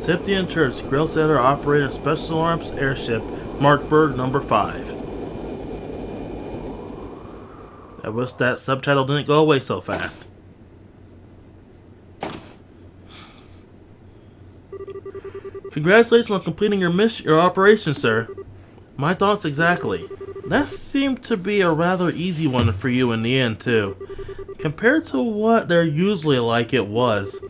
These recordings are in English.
Tipton Church, Grill Setter operating Special Arms Airship, marked Bird number 5. I wish that subtitle didn't go away so fast. Congratulations on completing your operation, sir. My thoughts exactly. That seemed to be a rather easy one for you in the end, too. Compared to what they're usually like, it was.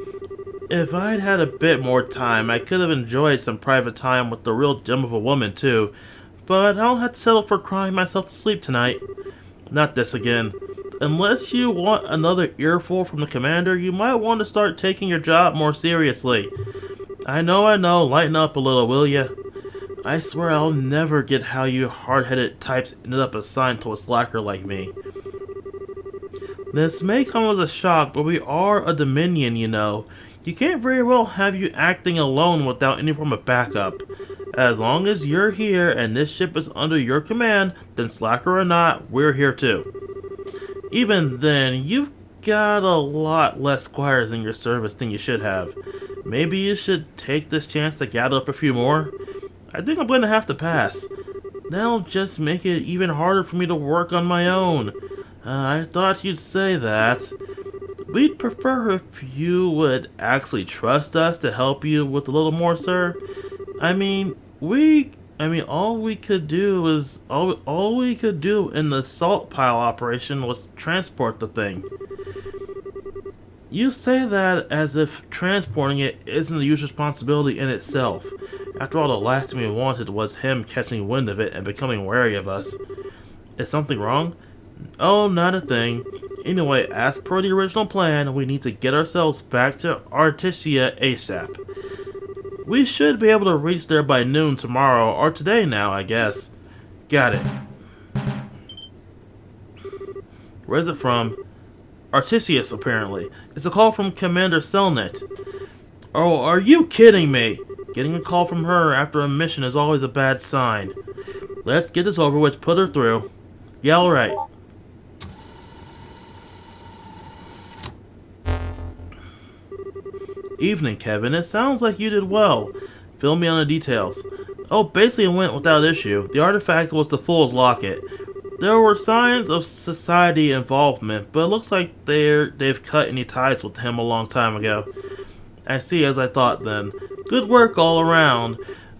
If I'd had a bit more time, I could have enjoyed some private time with the real gem of a woman, too. But I'll have to settle for crying myself to sleep tonight. Not this again. Unless you want another earful from the commander, you might want to start taking your job more seriously. I know, lighten up a little, will ya? I swear I'll never get how you hard-headed types ended up assigned to a slacker like me. This may come as a shock, but we are a Dominion, you know. You can't very well have you acting alone without any form of backup. As long as you're here and this ship is under your command, then slacker or not, we're here too. Even then, you've got a lot less squires in your service than you should have. Maybe you should take this chance to gather up a few more? I think I'm going to have to pass. That'll just make it even harder for me to work on my own. I thought you'd say that. We'd prefer if you would actually trust us to help you with a little more, sir. All we could do in the salt pile operation was transport the thing. You say that as if transporting it isn't a huge responsibility in itself. After all, the last thing we wanted was him catching wind of it and becoming wary of us. Is something wrong? Oh, not a thing. Anyway, as per the original plan, we need to get ourselves back to Artesia ASAP. We should be able to reach there by noon tomorrow, or today now, I guess. Got it. Where's it from? Artesius, apparently. It's a call from Commander Selnet. Oh, are you kidding me? Getting a call from her after a mission is always a bad sign. Let's get this over with, put her through. Yeah, alright. Evening, Kevin. It sounds like you did well. Fill me on the details. Oh, basically it went without issue. The artifact was the Fool's Locket. There were signs of society involvement, but it looks like they've cut any ties with him a long time ago. I see, as I thought then. Good work all around.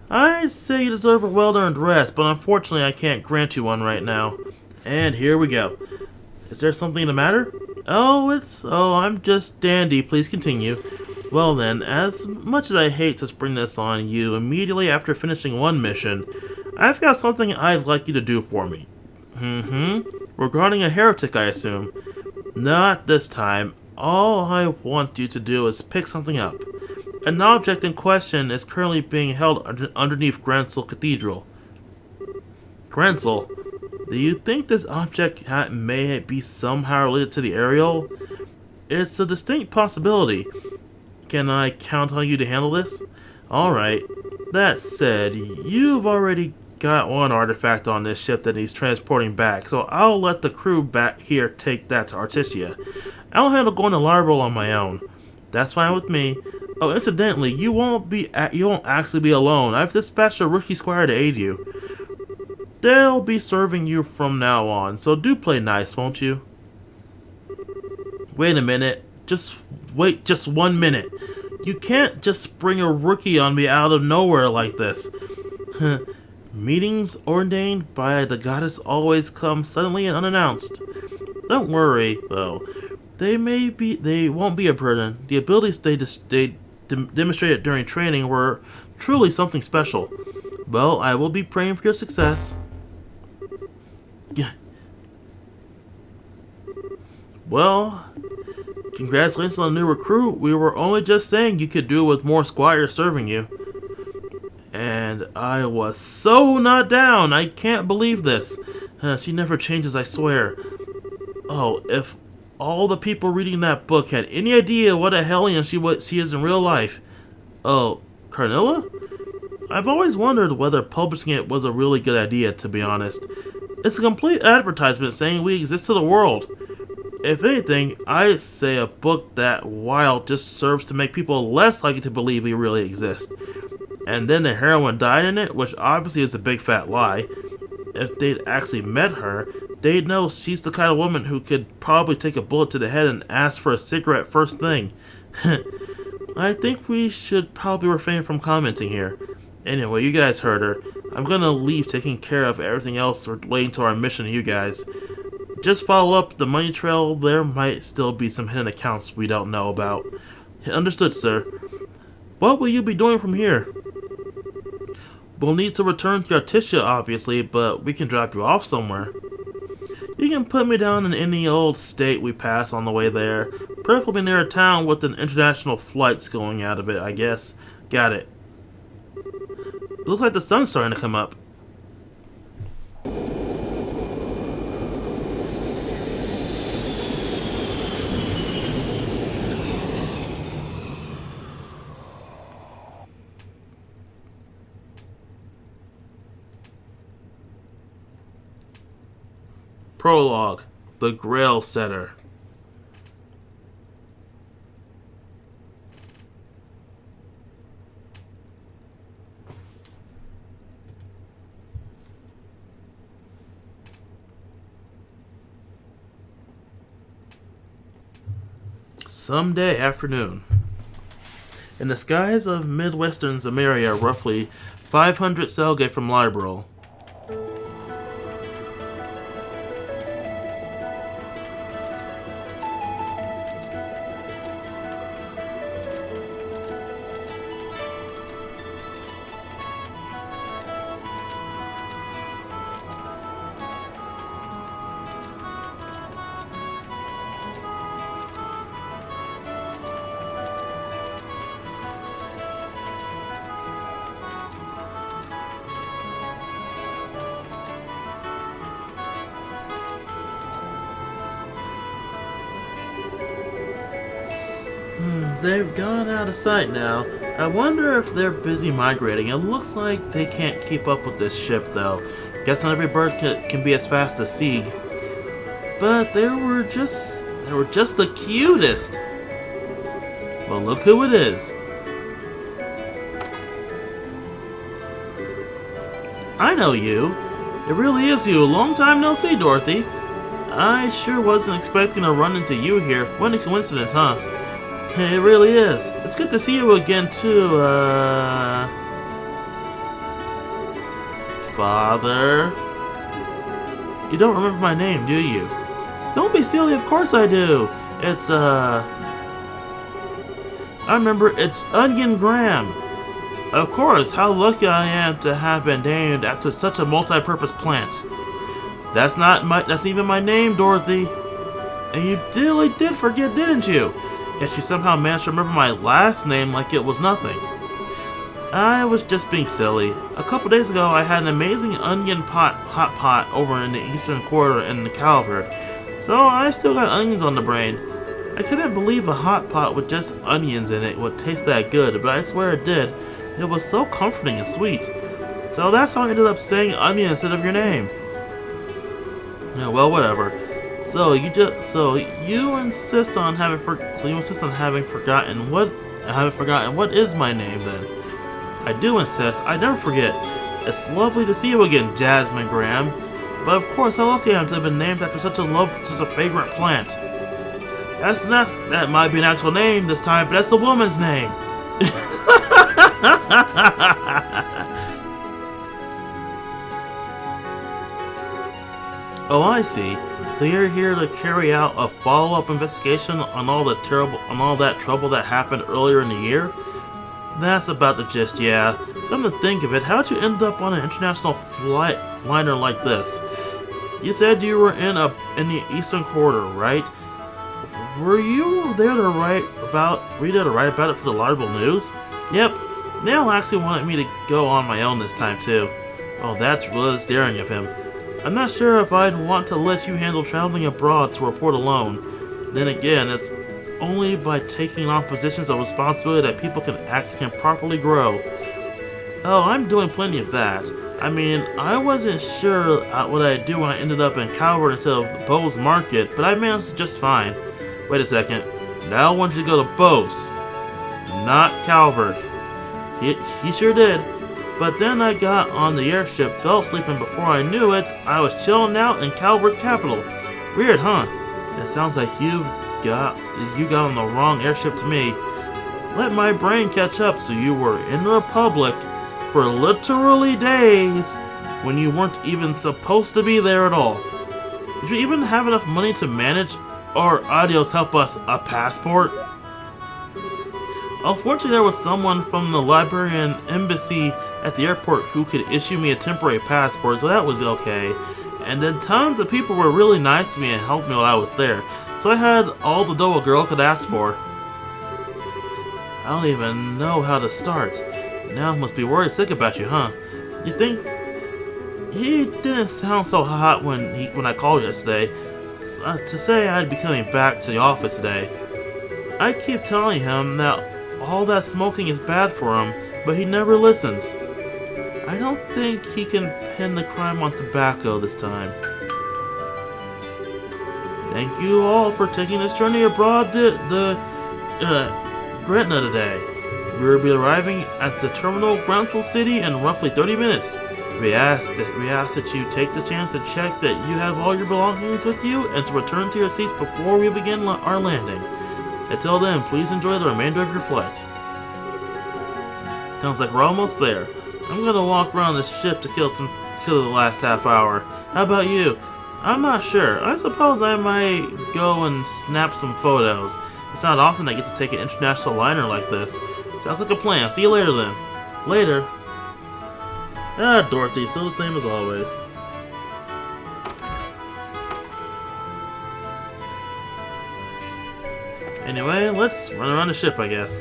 I'd say you deserve a well-earned rest, but unfortunately I can't grant you one right now. And here we go. Is there something the matter? Oh, I'm just dandy. Please continue. Well then, as much as I hate to spring this on you immediately after finishing one mission, I've got something I'd like you to do for me. Regarding a heretic, I assume. Not this time. All I want you to do is pick something up. An object in question is currently being held underneath Gransel Cathedral. Gransel? Do you think this object may be somehow related to the Ariel? It's a distinct possibility. Can I count on you to handle this? Alright. That said, you've already got one artifact on this ship that he's transporting back, so I'll let the crew back here take that to Artesia. I'll handle going to Larval on my own. That's fine with me. Oh, incidentally, you won't actually be alone. I've dispatched a rookie squire to aid you. They'll be serving you from now on, so do play nice, won't you? Wait a minute. Wait just 1 minute. You can't just spring a rookie on me out of nowhere like this. Meetings ordained by the goddess always come suddenly and unannounced. Don't worry, though. They won't be a burden. The abilities they demonstrated during training were truly something special. Well, I will be praying for your success. Well, congratulations on the new recruit. We were only just saying you could do with more squires serving you. And I was so not down. I can't believe this. She never changes, I swear. Oh, if all the people reading that book had any idea what a hellion she is in real life. Oh, Carnilla? I've always wondered whether publishing it was a really good idea, to be honest. It's a complete advertisement saying we exist to the world. If anything, I say a book that wild just serves to make people less likely to believe we really exist. And then the heroine died in it, which obviously is a big fat lie. If they'd actually met her, they'd know she's the kind of woman who could probably take a bullet to the head and ask for a cigarette first thing. I think we should probably refrain from commenting here. Anyway, you guys heard her. I'm gonna leave taking care of everything else relating to our mission to you guys. Just follow up the money trail. There might still be some hidden accounts we don't know about. Understood, sir. What will you be doing from here? We'll need to return to Articia, obviously, but we can drop you off somewhere. You can put me down in any old state we pass on the way there. Preferably near a town with an international flights going out of it, I guess. Got it. It looks like the sun's starting to come up. Prologue: The Grail Setter. Someday afternoon. In the skies of Midwestern Zamaria, roughly 500 Selgate from Liberal. They've gone out of sight now. I wonder if they're busy migrating. It looks like they can't keep up with this ship, though. Guess not every bird can be as fast as Sieg. But they were just the cutest. Well, look who it is. I know you. It really is you. Long time no see, Dorothy. I sure wasn't expecting to run into you here. What a coincidence, huh? It really is. It's good to see you again, too, Father? You don't remember my name, do you? Don't be silly, of course I do. It's, I remember, it's Onion Graham. Of course, how lucky I am to have been named after such a multi-purpose plant. That's even my name, Dorothy. And you really did forget, didn't you? Yet you somehow managed to remember my last name like it was nothing. I was just being silly. A couple days ago, I had an amazing hot pot over in the eastern quarter in the Calvert, so I still got onions on the brain. I couldn't believe a hot pot with just onions in it would taste that good, but I swear it did. It was so comforting and sweet. So that's how I ended up saying onion instead of your name. Yeah, well, whatever. So you insist on having forgotten what is my name then? I do insist. I never forget. It's lovely to see you again, Jasmine Graham. But of course, how lucky I am to have been named after such a favorite plant. That might be an actual name this time, but that's a woman's name. Oh, I see. So you're here to carry out a follow-up investigation on all that trouble that happened earlier in the year? That's about the gist, yeah. Come to think of it, how'd you end up on an international liner like this? You said you were in the Eastern Quarter, right? Were you there to write about it for the Larval News? Yep. Neil actually wanted me to go on my own this time too. Oh, that's really daring of him. I'm not sure if I'd want to let you handle traveling abroad to report alone. Then again, it's only by taking on positions of responsibility that people can properly grow. Oh, I'm doing plenty of that. I mean, I wasn't sure what I'd do when I ended up in Calvert instead of Bose Market, but I managed just fine. Wait a second. Now I want you to go to Bose, not Calvert. He sure did. But then I got on the airship, fell asleep, and before I knew it, I was chilling out in Calvert's capital. Weird, huh? It sounds like you got on the wrong airship to me. Let my brain catch up. So you were in the Republic for literally days when you weren't even supposed to be there at all. Did you even have enough money to manage or Adios help us a passport? Unfortunately, there was someone from the Liberian embassy at the airport who could issue me a temporary passport, so that was okay. And then tons of people were really nice to me and helped me while I was there, so I had all the dough a girl could ask for. I don't even know how to start. Now I must be worried sick about you, huh? You think? He didn't sound so hot when I called yesterday. To say I'd be coming back to the office today. I keep telling him that all that smoking is bad for him, but he never listens. I don't think he can pin the crime on tobacco this time. Thank you all for taking this journey abroad Gretna today. We will be arriving at the terminal Groundsel City in roughly 30 minutes. We ask that you take the chance to check that you have all your belongings with you and to return to your seats before we begin our landing. Until then, please enjoy the remainder of your flight. Sounds like we're almost there. I'm gonna walk around the ship to kill the last half hour. How about you? I'm not sure. I suppose I might go and snap some photos. It's not often I get to take an international liner like this. Sounds like a plan. See you later then. Later. Ah, Dorothy, still the same as always. Anyway, let's run around the ship, I guess.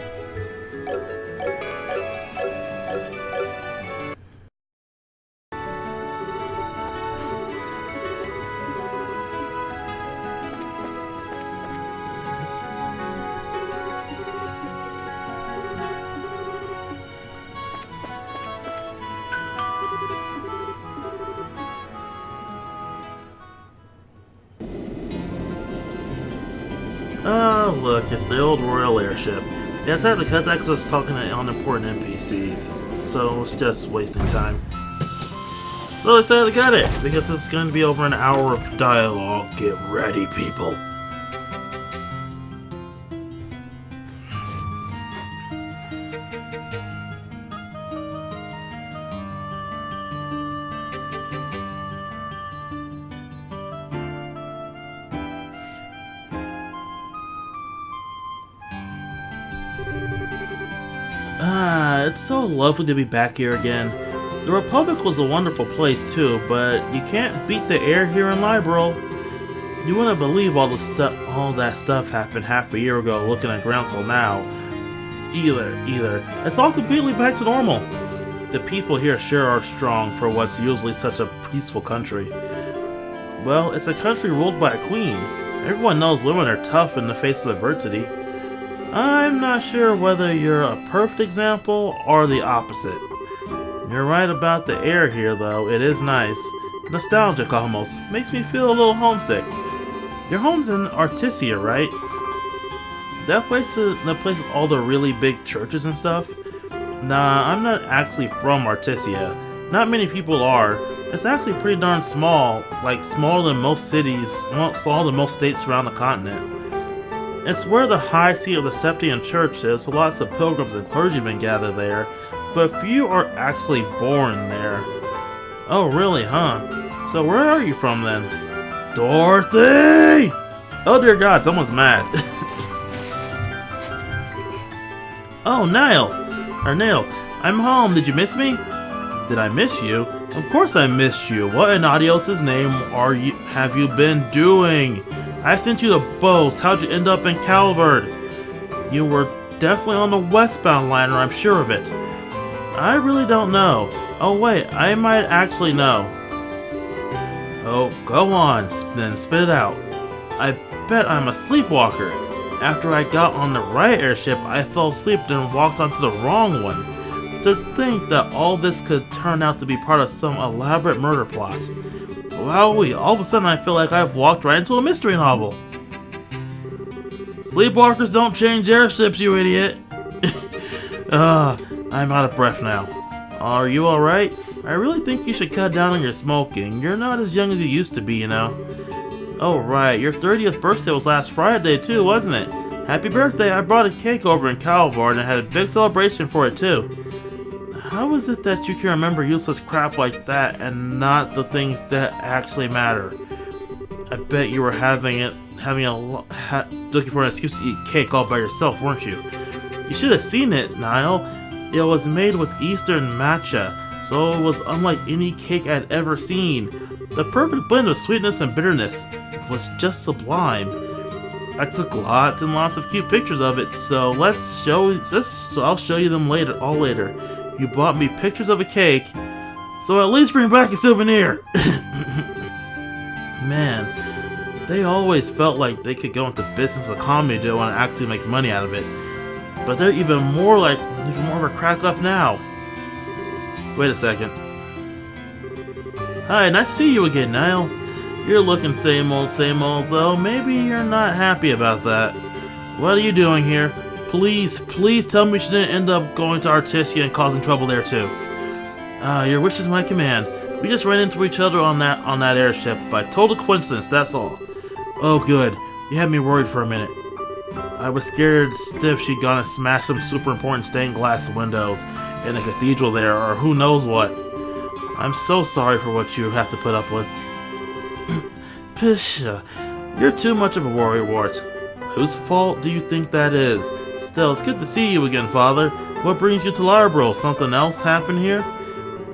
Oh, look, it's the old Royal Airship. Yes, I had to cut that because I was talking to unimportant NPCs, so it's just wasting time. So I decided to cut it, because it's going to be over an hour of dialogue. Get ready, people. It's so lovely to be back here again. The Republic was a wonderful place too, but you can't beat the air here in Liberal. You wouldn't believe all that stuff happened half a year ago looking at Groundsel now. Either. It's all completely back to normal. The people here sure are strong for what's usually such a peaceful country. Well, it's a country ruled by a queen. Everyone knows women are tough in the face of adversity. I'm not sure whether you're a perfect example or the opposite. You're right about the air here, though. It is nice. Nostalgic, almost. Makes me feel a little homesick. Your home's in Artesia, right? That place is with all the really big churches and stuff? Nah, I'm not actually from Artesia. Not many people are. It's actually pretty darn small, like smaller than most cities, smaller than most states around the continent. It's where the high seat of the Septian Church is, so lots of pilgrims and clergymen gather there, but few are actually born there. Oh, really, huh? So where are you from then? Dorothy! Oh dear God, someone's mad. Oh, Niall! I'm home. Did you miss me? Did I miss you? Of course I missed you. What in Adios's name have you been doing? I sent you to Bose. How'd you end up in Calvert? You were definitely on the westbound liner, I'm sure of it. I really don't know. Oh wait, I might actually know. Oh, go on, then spit it out. I bet I'm a sleepwalker. After I got on the right airship, I fell asleep and walked onto the wrong one. To think that all this could turn out to be part of some elaborate murder plot. Wowee, all of a sudden I feel like I've walked right into a mystery novel. Sleepwalkers don't change airships, you idiot! I'm out of breath now. Are you alright? I really think you should cut down on your smoking. You're not as young as you used to be, you know. Oh right, your 30th birthday was last Friday too, wasn't it? Happy birthday, I brought a cake over in Calvard and had a big celebration for it too. How is it that you can remember useless crap like that and not the things that actually matter? I bet you were looking for an excuse to eat cake all by yourself, weren't you? You should have seen it, Niall. It was made with Eastern matcha, so it was unlike any cake I'd ever seen. The perfect blend of sweetness and bitterness was just sublime. I took lots and lots of cute pictures of it, so I'll show you them later. You bought me pictures of a cake, so at least bring back a souvenir. Man, they always felt like they could go into business a comedy deal and actually make money out of it. But they're even more of a crack up now. Wait a second. Hi, nice to see you again, Niall. You're looking same old, though maybe you're not happy about that. What are you doing here? Please tell me she didn't end up going to Artistia and causing trouble there too. Your wish is my command. We just ran into each other on that airship by total coincidence, that's all. Oh good, you had me worried for a minute. I was scared stiff she'd gone and smashed some super important stained glass windows in a cathedral there, or who knows what. I'm so sorry for what you have to put up with. Pish, you're too much of a worrywart. Whose fault do you think that is? Still, it's good to see you again, Father. What brings you to Larborough? Something else happened here?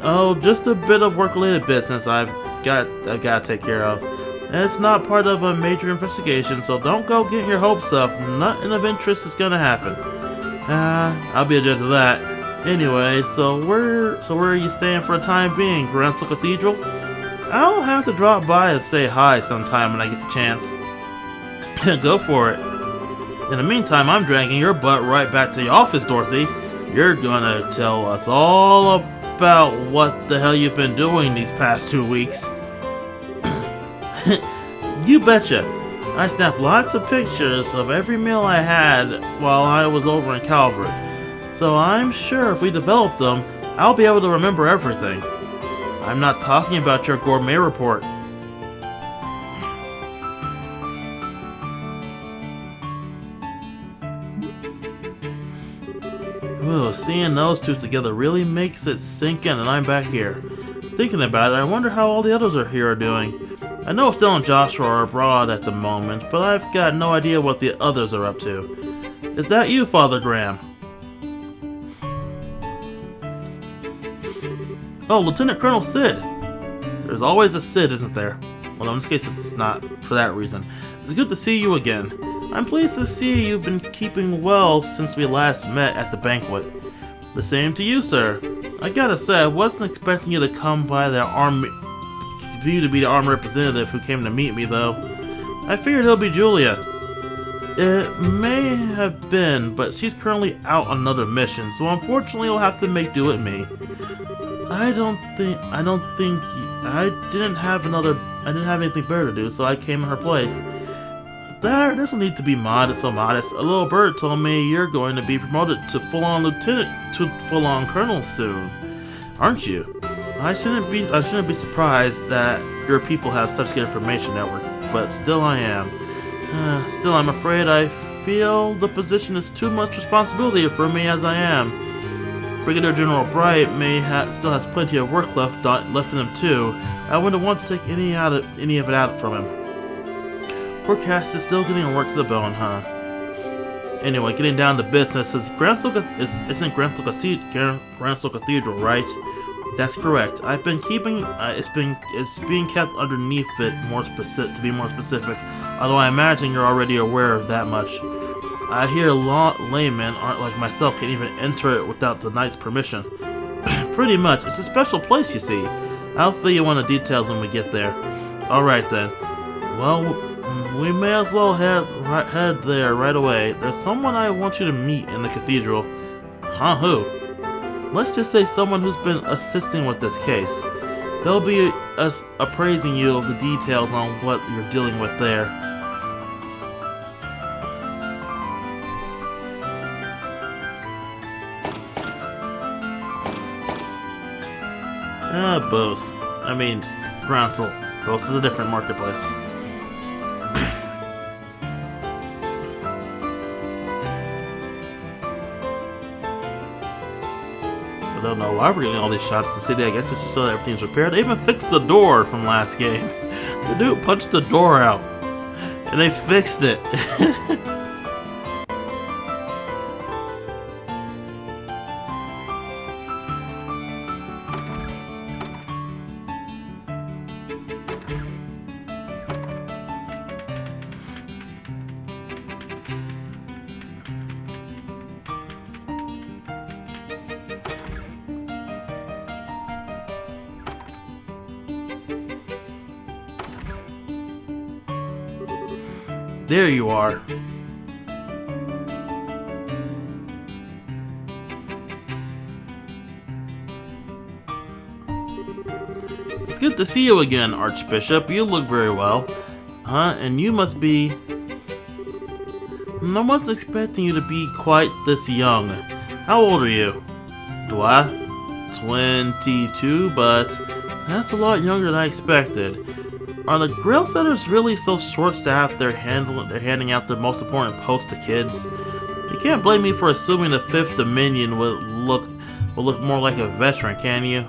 Oh, just a bit of work-related business I've got to take care of. And it's not part of a major investigation, so don't go getting your hopes up. Nothing of interest is gonna happen. I'll be a judge of that. Anyway, so where are you staying for the time being? Gransel Cathedral? I'll have to drop by and say hi sometime when I get the chance. Go for it. In the meantime, I'm dragging your butt right back to the office, Dorothy. You're gonna tell us all about what the hell you've been doing these past 2 weeks. You betcha. I snapped lots of pictures of every meal I had while I was over in Calvert. So I'm sure if we develop them, I'll be able to remember everything. I'm not talking about your gourmet report. Ooh, seeing those two together really makes it sink in, and I'm back here. Thinking about it, I wonder how all the others are doing. I know Estelle and Joshua are abroad at the moment, but I've got no idea what the others are up to. Is that you, Father Graham? Oh, Lieutenant Colonel Sid. There's always a Sid, isn't there? Well, in this case, it's not for that reason. It's good to see you again. I'm pleased to see you've been keeping well since we last met at the banquet. The same to you, sir. I gotta say, I wasn't expecting you to come by the army. You to be the armed representative who came to meet me, though. I figured it'll be Julia. It may have been, but she's currently out on another mission, so unfortunately you'll have to make do with me. I didn't have anything better to do, so I came in her place. There's no need to be modest. A little bird told me you're going to be promoted to full-on lieutenant to full-on colonel soon, aren't you? I shouldn't be surprised that your people have such good information network, but still I am. Still, I'm afraid I feel the position is too much responsibility for me as I am. Brigadier General Bright still has plenty of work left in him too. I wouldn't want to take any of it out from him. Poor Cass is still getting work to the bone, huh? Anyway, getting down to business, isn't Gransel Cathedral, right? That's correct. I've been keeping it's being kept underneath it to be more specific. Although I imagine you're already aware of that much. I hear laymen aren't like myself can even enter it without the knight's permission. Pretty much. It's a special place, you see. I'll fill you in the details when we get there. All right then. Well, we may as well head there right away. There's someone I want you to meet in the cathedral. Huh? Who? Let's just say someone who's been assisting with this case. They'll be appraising you of the details on what you're dealing with there. Bose. I mean, Groundsel. Bose is a different marketplace. I don't know why we're getting all these shots to the city. I guess it's just so that everything's repaired. They even fixed the door from last game. The dude punched the door out. And they fixed it. There you are. It's good to see you again, Archbishop. You look very well. And you must be... I wasn't expecting you to be quite this young. How old are you? Do I? 22, but that's a lot younger than I expected. Are the grill setters really so short-staffed they're handing out the most important posts to kids? You can't blame me for assuming the Fifth Dominion will look more like a veteran, can you?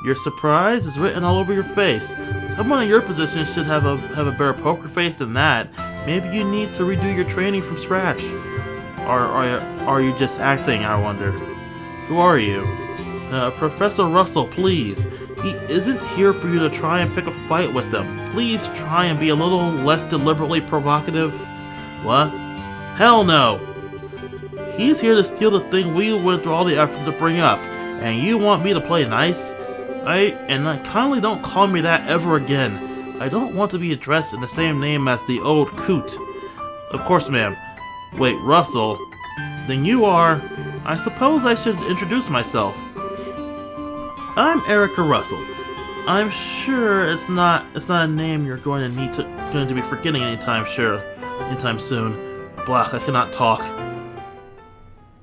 Your surprise is written all over your face. Someone in your position should have a better poker face than that. Maybe you need to redo your training from scratch. Or are you just acting, I wonder? Who are you? Professor Russell, please. He isn't here for you to try and pick a fight with them. Please try and be a little less deliberately provocative. What? Hell no! He's here to steal the thing we went through all the effort to bring up, and you want me to play nice? Kindly don't call me that ever again. I don't want to be addressed in the same name as the old coot. Of course, ma'am. Wait, Russell? Then you are... I suppose I should introduce myself. I'm Erica Russell. I'm sure it's not a name you're going to be forgetting anytime soon. Blah, I cannot talk.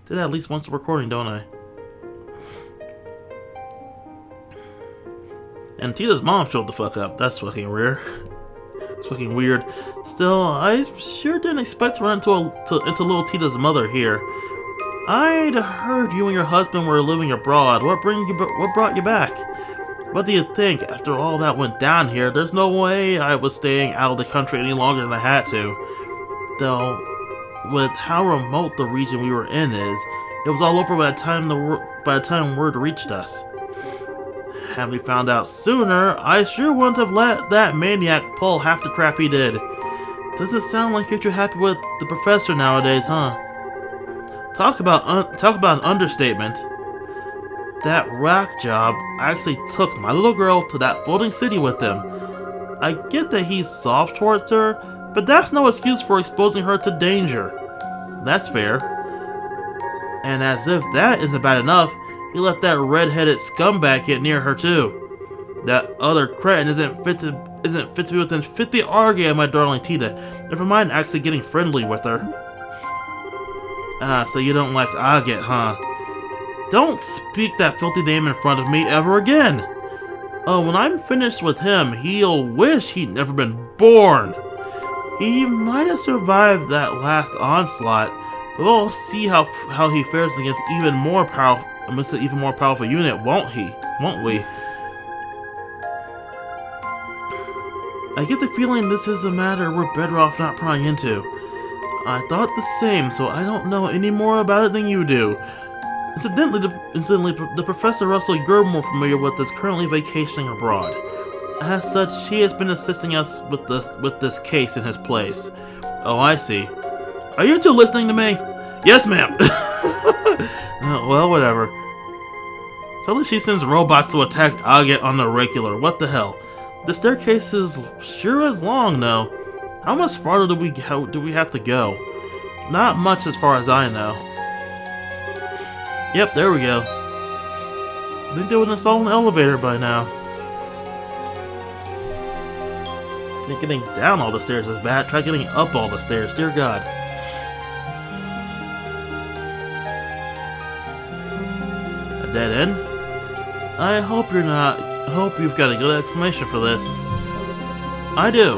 Did that at least once a recording, don't I? And Tita's mom showed the fuck up. That's fucking rare. It's fucking weird. Still, I sure didn't expect to run into little Tita's mother here. I'd heard you and your husband were living abroad. What brought you back? What do you think? After all that went down here, there's no way I was staying out of the country any longer than I had to. Though, with how remote the region we were in is, it was all over by the time word reached us. Had we found out sooner, I sure wouldn't have let that maniac pull half the crap he did. Doesn't sound like you're too happy with the professor nowadays, huh? Talk about an understatement. That rack job actually took my little girl to that floating city with him. I get that he's soft towards her, but that's no excuse for exposing her to danger. That's fair. And as if that isn't bad enough, he let that red-headed scumbag get near her too. That other cretin isn't fit to be within 50 argue of my darling Tita. Never mind actually getting friendly with her. So you don't like Agate, huh? Don't speak that filthy name in front of me ever again! When I'm finished with him, he'll wish he'd never been born! He might have survived that last onslaught, but we'll see how he fares against an even more powerful unit, won't we? I get the feeling this is a matter we're better off not prying into. I thought the same, so I don't know any more about it than you do. Incidentally, the Professor Russell you're more familiar with is currently vacationing abroad. As such, he has been assisting us with this case in his place. Oh, I see. Are you two listening to me? Yes, ma'am. Well, whatever. Tell her she sends robots to attack Agate on the regular. What the hell? The staircase is sure as long, though. How much farther do we have to go? Not much as far as I know. Yep, there we go. I think they would install an elevator by now. Getting down all the stairs is bad. Try getting up all the stairs, dear God. A dead end? I hope you're not. I hope you've got a good explanation for this. I do.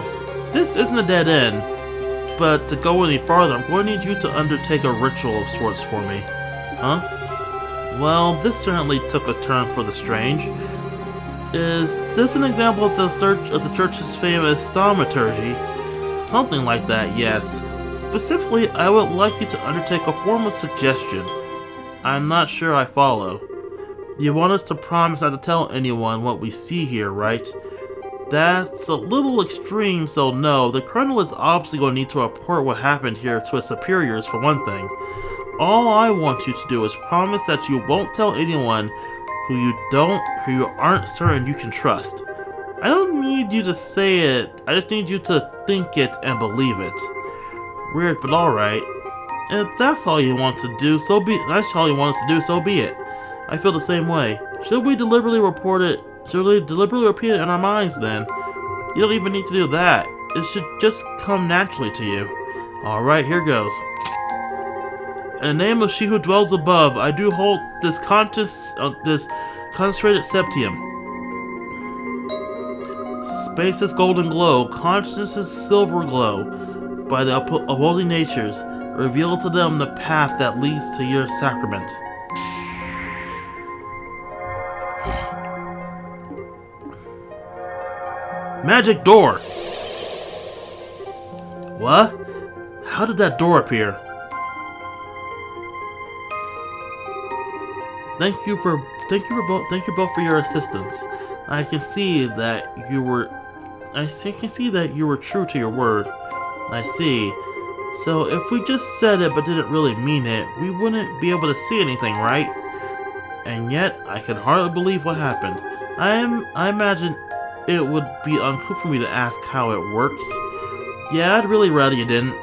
This isn't a dead end, but to go any farther, I'm going to need you to undertake a ritual of sorts for me. Huh? Well, this certainly took a turn for the strange. Is this an example of the church's famous thaumaturgy? Something like that, yes. Specifically, I would like you to undertake a form of suggestion. I'm not sure I follow. You want us to promise not to tell anyone what we see here, right? That's a little extreme, so no, the Colonel is obviously going to need to report what happened here to his superiors for one thing. All I want you to do is promise that you won't tell anyone who you aren't certain you can trust. I don't need you to say it, I just need you to think it and believe it. Weird, but alright. If that's all you want to do, so be it. I feel the same way. Should we deliberately repeat it in our minds then? You don't even need to do that. It should just come naturally to you. Alright, here goes. In the name of she who dwells above, I do hold this concentrated septium. Space's golden glow, consciousness's silver glow, by the opposing natures, reveal to them the path that leads to your sacrament. Magic door! What? How did that door appear? Thank you both for your assistance. I can see that you were true to your word. I see. So if we just said it but didn't really mean it, we wouldn't be able to see anything, right? And yet, I can hardly believe what happened. I imagine it would be uncouth for me to ask how it works. Yeah, I'd really rather you didn't.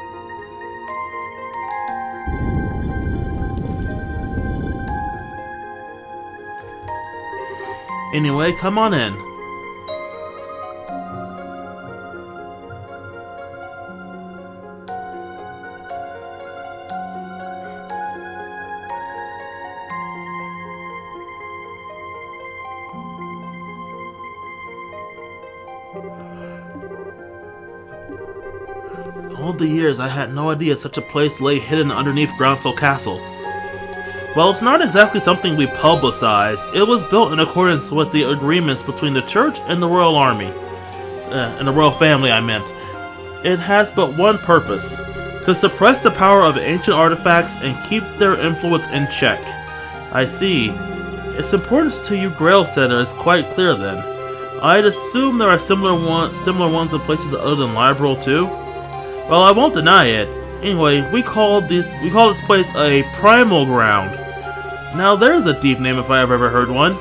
Anyway, come on in. All the years I had no idea such a place lay hidden underneath Groundsel Castle. Well, it's not exactly something we publicize. It was built in accordance with the agreements between the church and the royal army. And the royal family, I meant. It has but one purpose: to suppress the power of ancient artifacts and keep their influence in check. I see. Its importance to you Grail Setter is quite clear then. I'd assume there are similar ones in places other than Liberal too? Well, I won't deny it. Anyway, we call this place a primal ground. Now there's a deep name if I have ever heard one.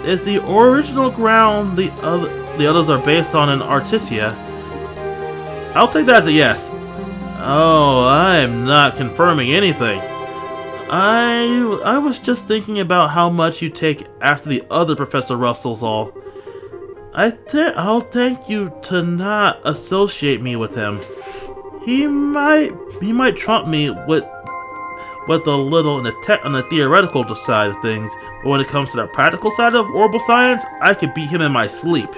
Is the original ground the others are based on in Artesia? I'll take that as a yes. Oh, I'm not confirming anything. I was just thinking about how much you take after the other Professor Russells all. I'll thank you to not associate me with him. He might trump me with a little on the theoretical side of things, but when it comes to the practical side of orbital science, I could beat him in my sleep.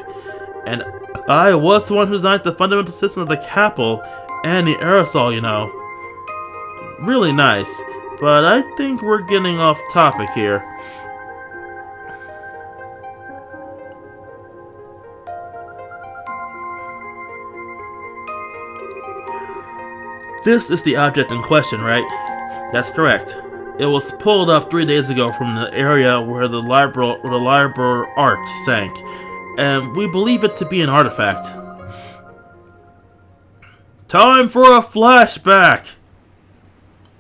And I was the one who designed the fundamental system of the Capel and the aerosol, you know. Really nice, but I think we're getting off topic here. This is the object in question, right? That's correct. It was pulled up 3 days ago from the area where the Liber Ark sank, and we believe it to be an artifact. Time for a flashback!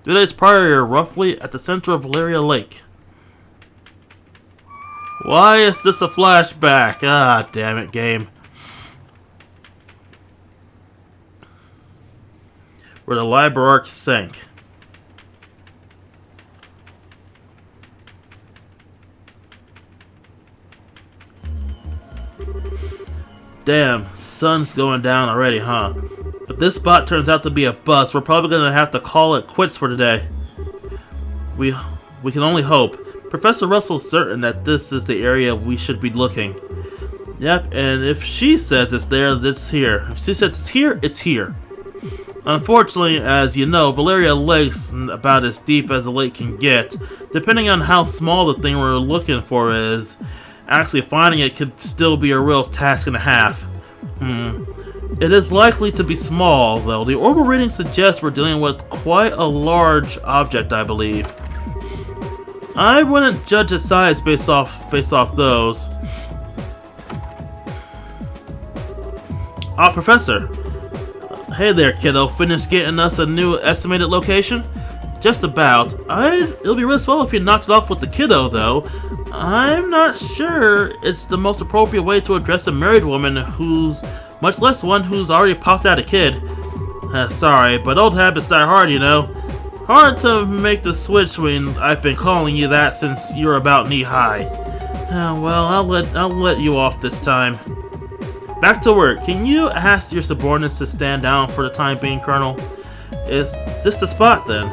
2 days prior, roughly at the center of Valeria Lake. Why is this a flashback? Ah, damn it, game. Where the Liber Ark sank. Damn, sun's going down already, huh? If this spot turns out to be a bust, we're probably gonna have to call it quits for today. We can only hope. Professor Russell's certain that this is the area we should be looking. Yep, and if she says it's there, it's here. If she says it's here, it's here. Unfortunately, as you know, Valeria Lake's about as deep as a lake can get. Depending on how small the thing we're looking for is, actually finding it could still be a real task and a half. It is likely to be small, though. The orbital reading suggests we're dealing with quite a large object, I believe. I wouldn't judge its size based off those. Ah, Professor. Hey there, kiddo. Finished getting us a new estimated location? Just about. It'll be really swell if you knocked it off with the kiddo, though. I'm not sure it's the most appropriate way to address a married woman who's, much less one who's already popped out a kid. Sorry, but old habits die hard, you know. Hard to make the switch when I've been calling you that since you're about knee-high. Well, I'll let you off this time. Back to work. Can you ask your subordinates to stand down for the time being, Colonel? Is this the spot, then?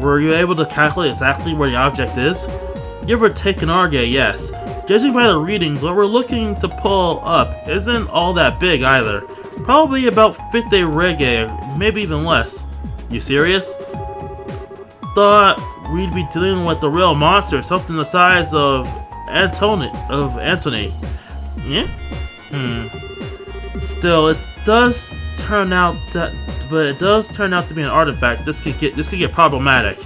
Were you able to calculate exactly where the object is? Give or take an Arge, yes. Judging by the readings, what we're looking to pull up isn't all that big either. Probably about 50 reggae, maybe even less. You serious? Thought we'd be dealing with a real monster, something the size of Anthony. Yeah? Still, it does turn out to be an artifact. This could get problematic.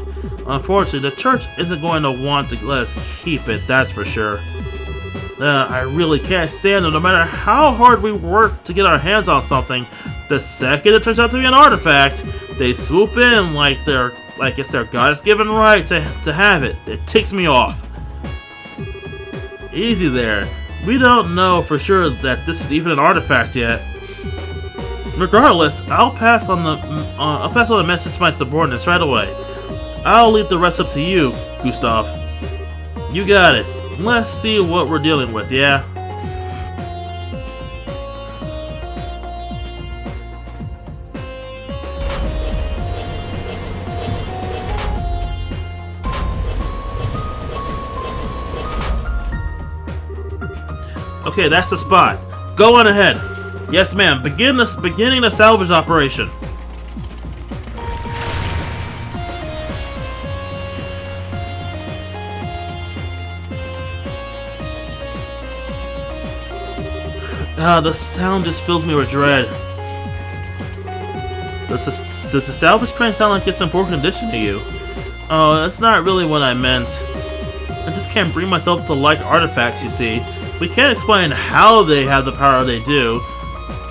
Unfortunately, the church isn't going to want to let us keep it, that's for sure. I really can't stand it. No matter how hard we work to get our hands on something, the second it turns out to be an artifact, they swoop in like it's their goddess-given right to have it. It ticks me off. Easy there. We don't know for sure that this is even an artifact yet. Regardless, I'll pass on the message to my subordinates right away. I'll leave the rest up to you, Gustav. You got it. Let's see what we're dealing with, yeah? Okay, that's the spot. Go on ahead. Yes, ma'am. Beginning the salvage operation. The sound just fills me with dread. Does the salvage train sound like it's in poor condition to you? Oh, that's not really what I meant. I just can't bring myself to like artifacts, you see. We can't explain how they have the power they do,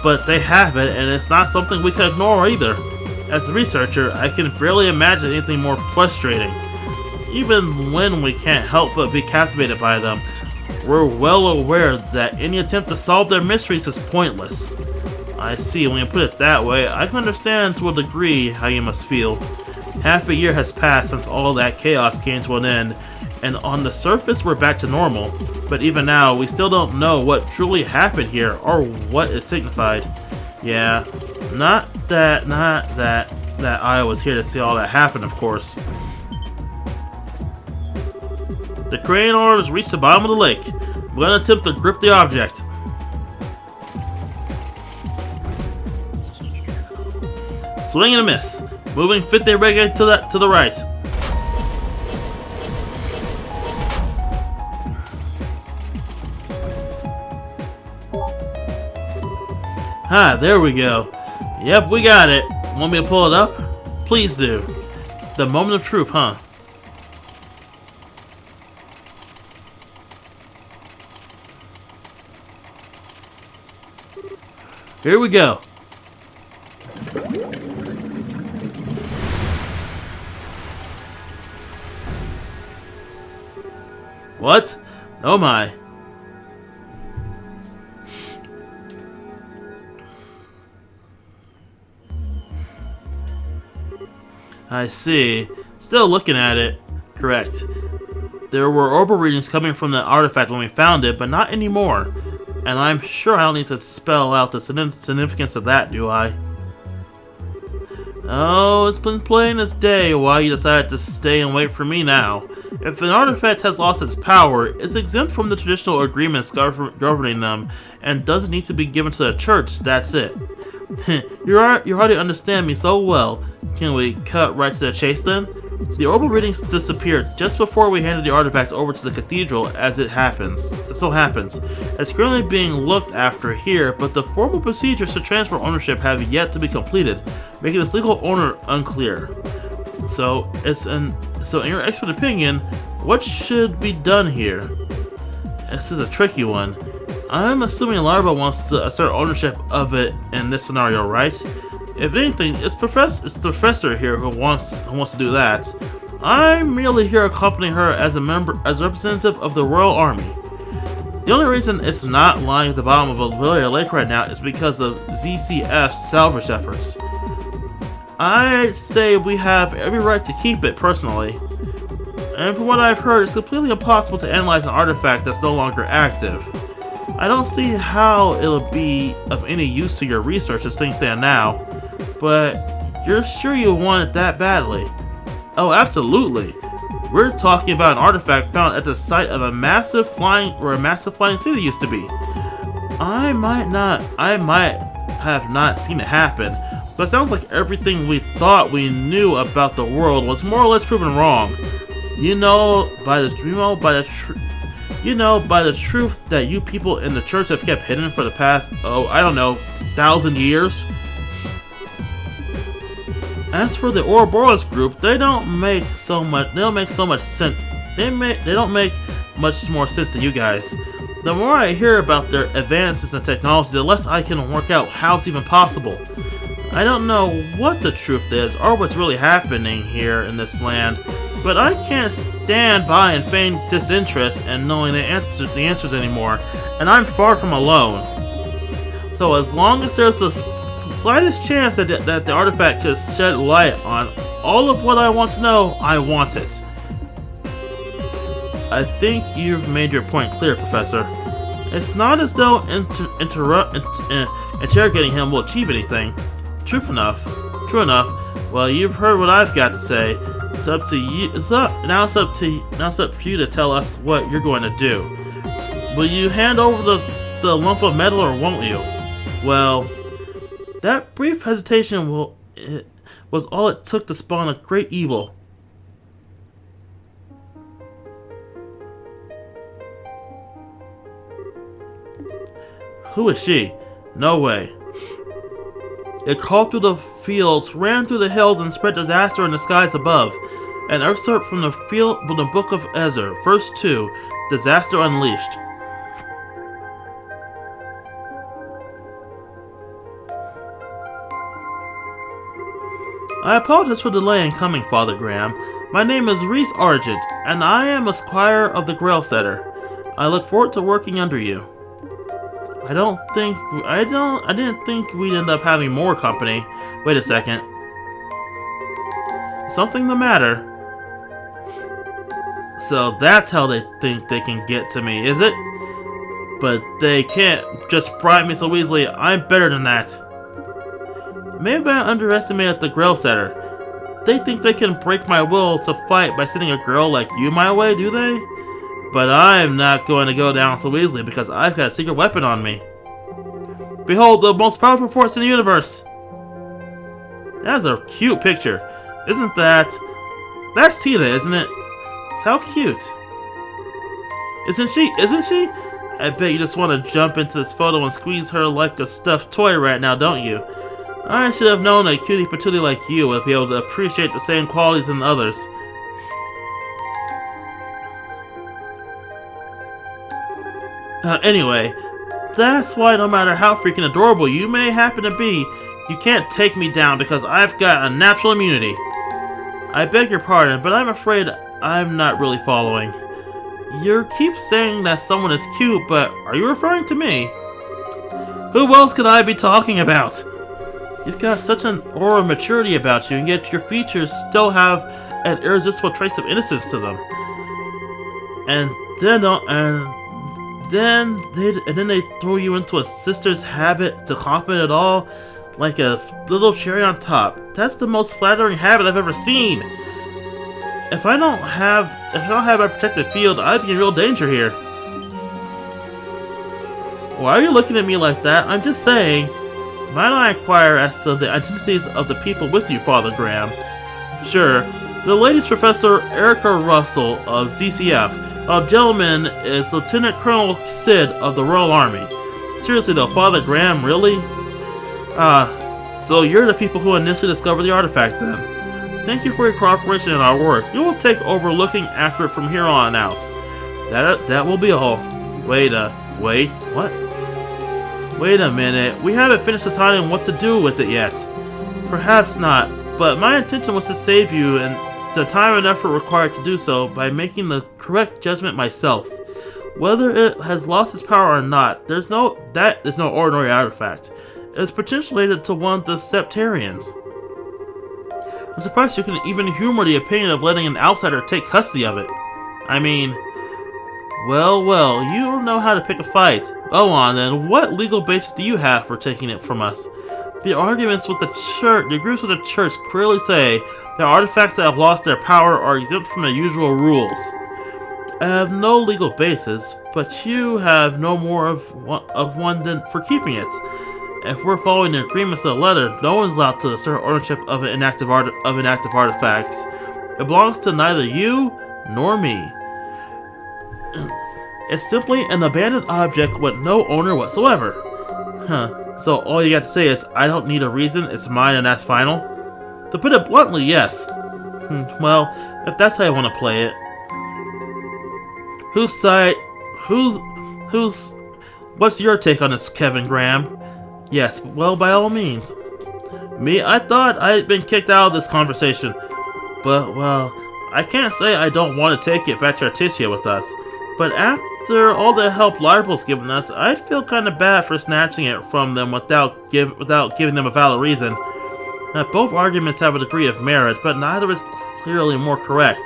but they have it, and it's not something we can ignore either. As a researcher, I can barely imagine anything more frustrating. Even when we can't help but be captivated by them, we're well aware that any attempt to solve their mysteries is pointless. I see, when you put it that way, I can understand to a degree how you must feel. Half a year has passed since all that chaos came to an end, and on the surface we're back to normal. But even now, we still don't know what truly happened here, or what is signified. Yeah, not that I was here to see all that happen, of course. The crane arms reach the bottom of the lake. We're gonna attempt to grip the object. Swing and a miss. Moving 50 reggae to the right. Ah, there we go. Yep, we got it. Want me to pull it up? Please do. The moment of truth, huh? Here we go. What? Oh my. I see. Still looking at it. Correct. There were orbital readings coming from the artifact when we found it, but not anymore. And I'm sure I don't need to spell out the significance of that, do I? Oh, it's been plain as day why you decided to stay and wait for me now. If an artifact has lost its power, it's exempt from the traditional agreements governing them, and doesn't need to be given to the church, that's it. You already understand me so well. Can we cut right to the chase then? The orbital readings disappeared just before we handed the artifact over to the cathedral, as it so happens. It's currently being looked after here, but the formal procedures to transfer ownership have yet to be completed, making its legal owner unclear. So in your expert opinion, what should be done here? This is a tricky one. I'm assuming Larva wants to assert ownership of it in this scenario, right? If anything, it's the professor here who wants to do that. I'm merely here accompanying her as a representative of the Royal Army. The only reason it's not lying at the bottom of Aurelia Lake right now is because of ZCF's salvage efforts. I'd say we have every right to keep it, personally. And from what I've heard, it's completely impossible to analyze an artifact that's no longer active. I don't see how it'll be of any use to your research as things stand now, but you're sure you want it that badly? Oh, absolutely. We're talking about an artifact found at the site of a massive flying city used to be. I might have not seen it happen, but it sounds like everything we thought we knew about the world was more or less proven wrong. By the truth that you people in the church have kept hidden for the past, 1,000 years. As for the Ouroboros group, they don't make sense. They don't make much more sense than you guys. The more I hear about their advances in technology, the less I can work out how it's even possible. I don't know what the truth is or what's really happening here in this land, but I can't stand by and feign disinterest in knowing the answers anymore, and I'm far from alone. So as long as there's the slightest chance that the artifact could shed light on all of what I want to know, I want it. I think you've made your point clear, Professor. It's not as though interrogating him will achieve anything. True enough. Well, you've heard what I've got to say. It's up to you. Now it's up for you to tell us what you're going to do. Will you hand over the lump of metal, or won't you? Well, that brief hesitation was all it took to spawn a great evil. Who is she? No way. It crawled through the fields, ran through the hills, and spread disaster in the skies above. An excerpt from the Book of Ezra, verse 2, Disaster Unleashed. I apologize for the delay in coming, Father Graham. My name is Reese Argent, and I am a squire of the Grail Setter. I look forward to working under you. I didn't think we'd end up having more company. Wait a second. Something the matter? So that's how they think they can get to me, is it? But they can't just bribe me so easily. I'm better than that. Maybe I underestimated the Grail Setter. They think they can break my will to fight by sending a girl like you my way, do they? But I'm not going to go down so easily because I've got a secret weapon on me. Behold, the most powerful force in the universe! That's a cute picture. Isn't that? That's Tita, isn't it? How cute. Isn't she? I bet you just want to jump into this photo and squeeze her like a stuffed toy right now, don't you? I should have known a cutie patootie like you would be able to appreciate the same qualities in others. Anyway, that's why no matter how freaking adorable you may happen to be, you can't take me down because I've got a natural immunity. I beg your pardon, but I'm afraid I'm not really following. You keep saying that someone is cute, but are you referring to me? Who else could I be talking about? You've got such an aura of maturity about you, and yet your features still have an irresistible trace of innocence to them. And then they throw you into a sister's habit to compliment it all like a little cherry on top. That's the most flattering habit I've ever seen. If I don't have my protective field, I'd be in real danger here. Why are you looking at me like that? I'm just saying. Might I inquire as to the identities of the people with you, Father Graham? Sure. The lady's Professor Erica Russell of ZCF. A gentleman is Lieutenant Colonel Sid of the Royal Army. Seriously though, Father Graham, really? So you're the people who initially discovered the artifact then. Thank you for your cooperation in our work. You will take over looking after it from here on out. That will be all. Wait, what? Wait a minute, we haven't finished deciding what to do with it yet. Perhaps not, but my intention was to save you and the time and effort required to do so by making the correct judgment myself. Whether it has lost its power or not, that is no ordinary artifact. It is potentially related to one of the Septarians. I'm surprised you can even humor the opinion of letting an outsider take custody of it. I mean, well, you know how to pick a fight. Go on then, what legal basis do you have for taking it from us? The arguments with the church, the groups with the church clearly say that artifacts that have lost their power are exempt from the usual rules. I have no legal basis, but you have no more of one than for keeping it. If we're following the agreements of the letter, no one's allowed to assert ownership of an inactive artifacts. It belongs to neither you nor me. It's simply an abandoned object with no owner whatsoever. Huh. So all you got to say is, I don't need a reason, it's mine and that's final? To put it bluntly, yes. Well, if that's how you want to play it. What's your take on this, Kevin Graham? Yes, well, by all means. Me, I thought I had been kicked out of this conversation. But, well, I can't say I don't want to take it back to Articia with us. But after all the help Libral's given us, I'd feel kind of bad for snatching it from them without giving them a valid reason. Both arguments have a degree of merit, but neither is clearly more correct.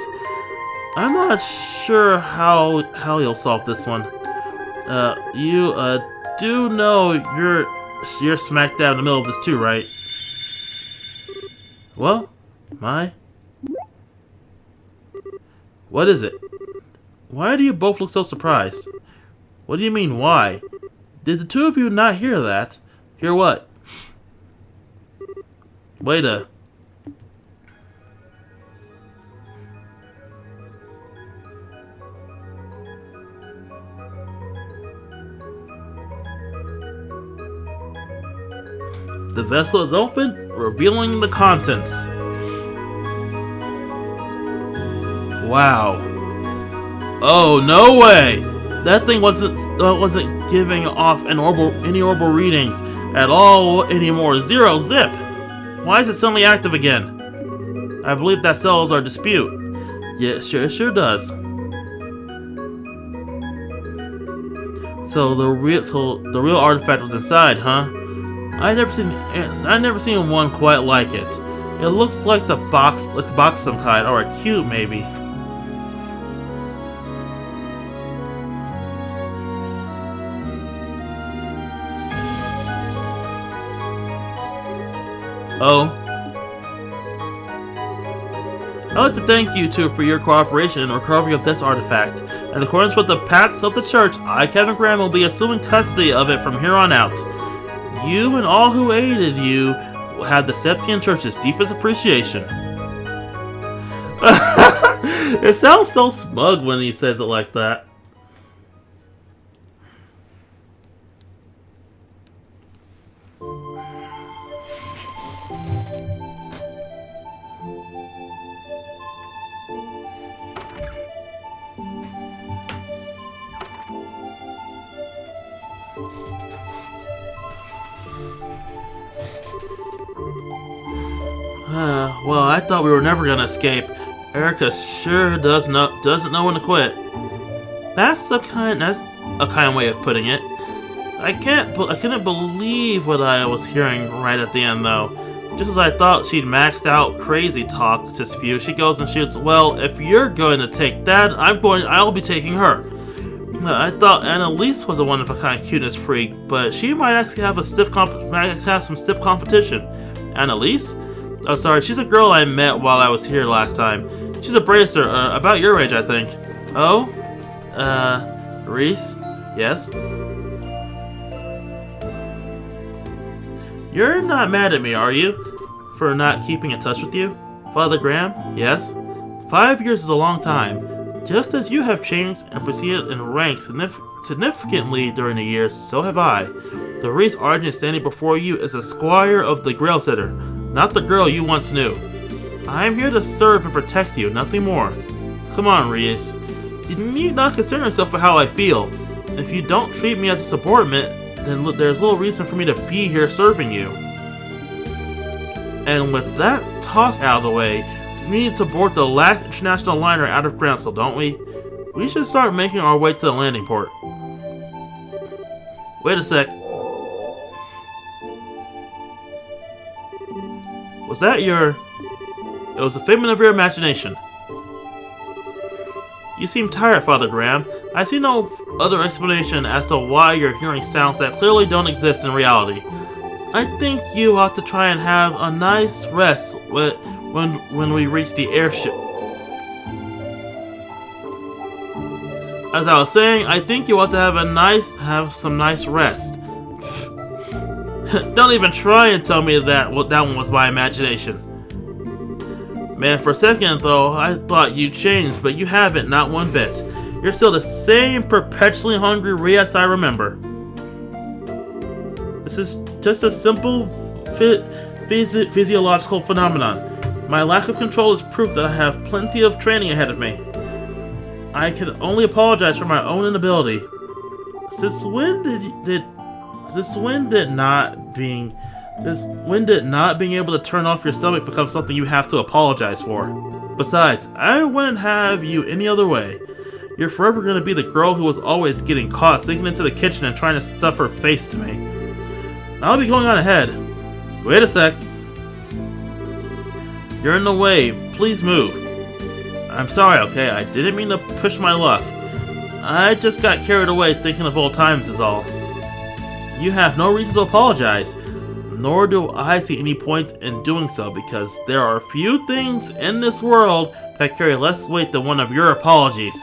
I'm not sure how you'll solve this one. You do know you're smack dab in the middle of this too, right? Well, what is it? Why do you both look so surprised? What do you mean, why? Did the two of you not hear that? Hear what? Wait a... The vessel is open, revealing the contents. Wow. Oh, no way! That thing wasn't giving off any orbital readings at all anymore. Zero zip! Why is it suddenly active again? I believe that settles our dispute. Yeah, it sure does. So the real artifact was inside, huh? I never seen one quite like it. It looks like the box of some kind, or a cube maybe. Oh. I'd like to thank you two for your cooperation in recovery of this artifact. In accordance with the pacts of the church, I, Kevin Graham, will be assuming custody of it from here on out. You and all who aided you will have the Septian Church's deepest appreciation. It sounds so smug when he says it like that. Well, I thought we were never gonna escape. Erica sure doesn't know when to quit. That's a kind way of putting it. I couldn't believe what I was hearing right at the end, though. Just as I thought she'd maxed out crazy talk to spew, she goes and shoots. Well, if you're going to take that, I'll be taking her. I thought Annalise was a one-of-a-kind cuteness freak, but she might actually have some stiff competition. Annalise? Oh, sorry, she's a girl I met while I was here last time. She's a bracer, about your age, I think. Oh? Reese? Yes? You're not mad at me, are you? For not keeping in touch with you? Father Graham? Yes? 5 years is a long time. Just as you have changed and proceeded in rank significantly during the years, so have I. The Reese Argent standing before you is a squire of the Grail Sitter, not the girl you once knew. I am here to serve and protect you, nothing more. Come on, Reese. You need not concern yourself with how I feel. If you don't treat me as a subordinate, then there's little reason for me to be here serving you. And with that talk out of the way, we need to board the last international liner out of Grantsville, don't we? We should start making our way to the landing port. Wait a sec. Was that your... It was a figment of your imagination. You seem tired, Father Graham. I see no other explanation as to why you're hearing sounds that clearly don't exist in reality. I think you ought to try and have a nice rest when we reach the airship. As I was saying, I think you ought to have some nice rest. Don't even try and tell me that one was my imagination. Man, for a second though, I thought you changed, but you haven't, not one bit. You're still the same perpetually hungry Rias I remember. This is just a simple physiological phenomenon. My lack of control is proof that I have plenty of training ahead of me. I can only apologize for my own inability. Since when did not being able to turn off your stomach become something you have to apologize for? Besides, I wouldn't have you any other way. You're forever going to be the girl who was always getting caught sneaking into the kitchen and trying to stuff her face to me. I'll be going on ahead. Wait a sec. You're in the way. Please move. I'm sorry, okay? I didn't mean to push my luck. I just got carried away thinking of old times is all. You have no reason to apologize. Nor do I see any point in doing so, because there are few things in this world that carry less weight than one of your apologies.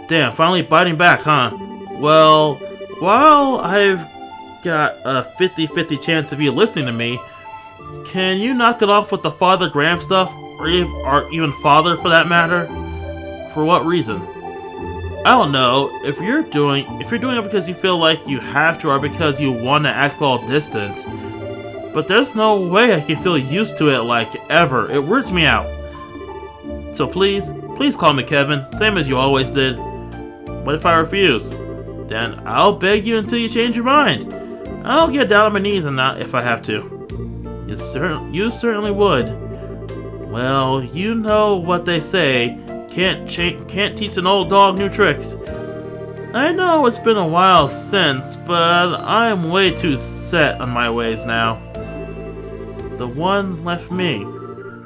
Damn, finally biting back, huh? Well, while I've got a 50-50 chance of you listening to me, can you knock it off with the Father Graham stuff, or even Father for that matter? For what reason? I don't know. If you're doing it because you feel like you have to, or because you want to act all distant. But there's no way I can feel used to it like ever. It weirds me out. So please call me Kevin, same as you always did. What if I refuse? Then I'll beg you until you change your mind. I'll get down on my knees and not if I have to. You certainly would. Well, you know what they say. Can't teach an old dog new tricks. I know it's been a while since, but I'm way too set on my ways now. The one left me.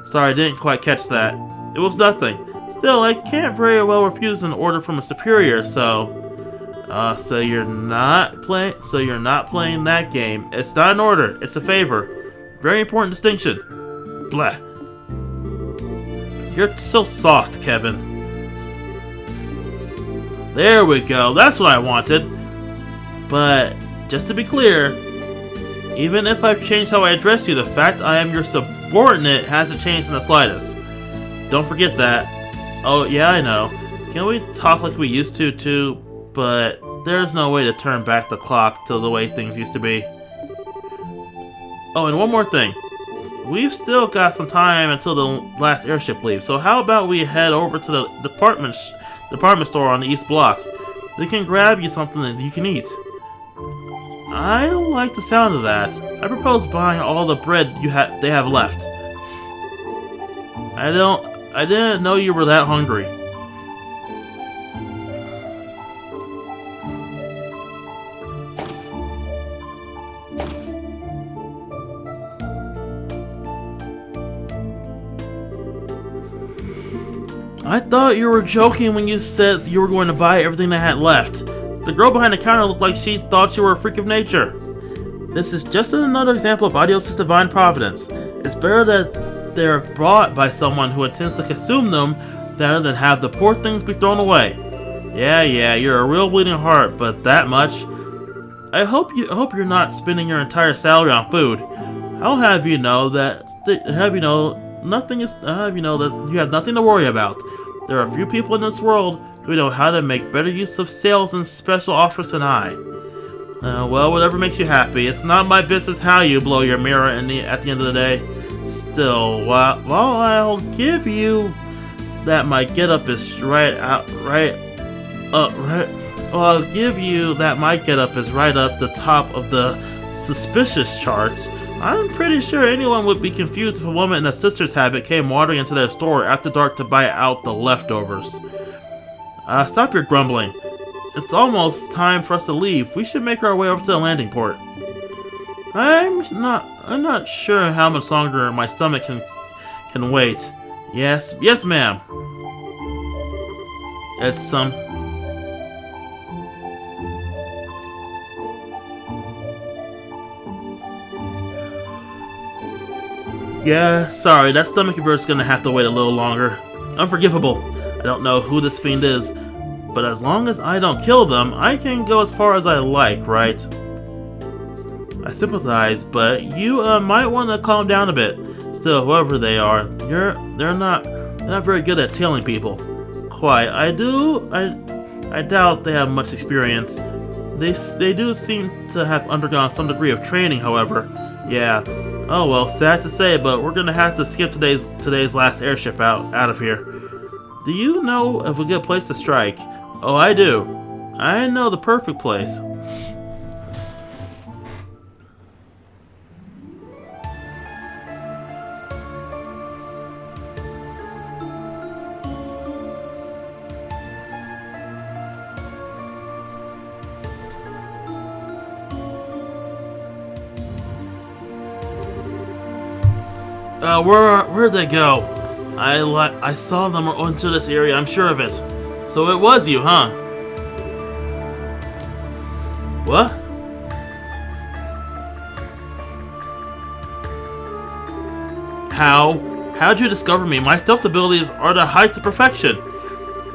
Sorry, I didn't quite catch that. It was nothing. Still, I can't very well refuse an order from a superior, so... So you're not playing that game. It's not an order, it's a favor. Very important distinction. Blah. You're so soft, Kevin. There we go, that's what I wanted. But, just to be clear, even if I've changed how I address you, the fact I am your subordinate hasn't changed in the slightest. Don't forget that. Oh, yeah, I know. Can we talk like we used to, too? But there's no way to turn back the clock to the way things used to be. Oh, and one more thing. We've still got some time until the last airship leaves, so how about we head over to the department store on the East Block? They can grab you something that you can eat. I like the sound of that. I propose buying all the bread they have left. I didn't know you were that hungry. I thought you were joking when you said you were going to buy everything I had left. The girl behind the counter looked like she thought you were a freak of nature. This is just another example of Adios' divine providence. It's better that they're bought by someone who intends to consume them rather than have the poor things be thrown away. Yeah, you're a real bleeding heart, but that much. I hope you're not spending your entire salary on food. I'll have you know that you have nothing to worry about. There are a few people in this world who know how to make better use of sales and special offers than I. Well, whatever makes you happy. It's not my business how you blow your mirror at the end of the day. Still, I'll give you that my getup is I'll give you that my getup is right up the top of the suspicious charts. I'm pretty sure anyone would be confused if a woman in a sister's habit came wandering into their store after dark to buy out the leftovers. Stop your grumbling. It's almost time for us to leave. We should make our way over to the landing port. I'm not sure how much longer my stomach can wait. Yes, ma'am. It's some... Yeah, sorry, that stomach convert's gonna have to wait a little longer. Unforgivable. I don't know who this fiend is, but as long as I don't kill them, I can go as far as I like, right? I sympathize, but you might want to calm down a bit. Still, whoever they are, they're not very good at tailing people. Quite. I doubt they have much experience. They do seem to have undergone some degree of training, however. Yeah. Oh well, sad to say, but we're gonna have to skip today's last airship out of here. Do you know of a good place to strike? Oh, I do. I know the perfect place. Where'd they go? I saw them into this area, I'm sure of it. So it was you, huh? What? How'd you discover me? My stealth abilities are the height of perfection.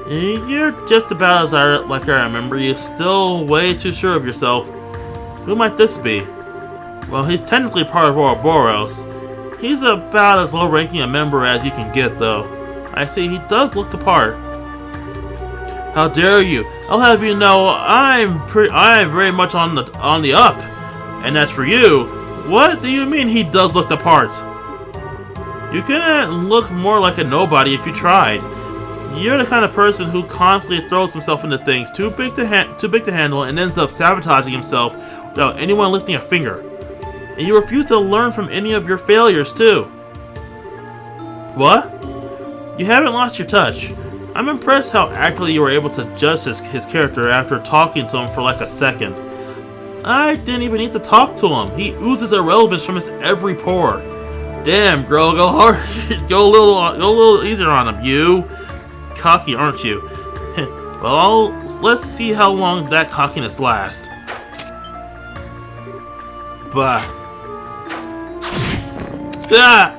You're just about as like I remember you. Still way too sure of yourself. Who might this be? Well, he's technically part of Ouroboros. He's about as low-ranking a member as you can get, though. I see he does look the part. How dare you? I'll have you know I'm very much on the up. And as for you, what do you mean he does look the part? You couldn't look more like a nobody if you tried. You're the kind of person who constantly throws himself into things too big to handle and ends up sabotaging himself without anyone lifting a finger. And you refuse to learn from any of your failures, too. What? You haven't lost your touch. I'm impressed how accurately you were able to judge his character after talking to him for like a second. I didn't even need to talk to him. He oozes irrelevance from his every pore. Damn, girl, go hard. Go a little easier on him. You cocky, aren't you? Well, let's see how long that cockiness lasts. Bah. Ah!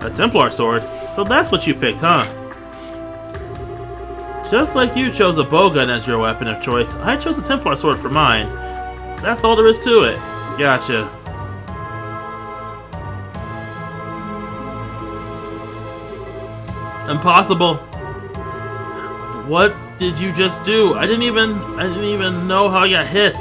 A Templar sword? So that's what you picked, huh? Just like you chose a bowgun as your weapon of choice, I chose a Templar sword for mine. That's all there is to it. Gotcha. Impossible. What did you just do? I didn't even know how I got hit.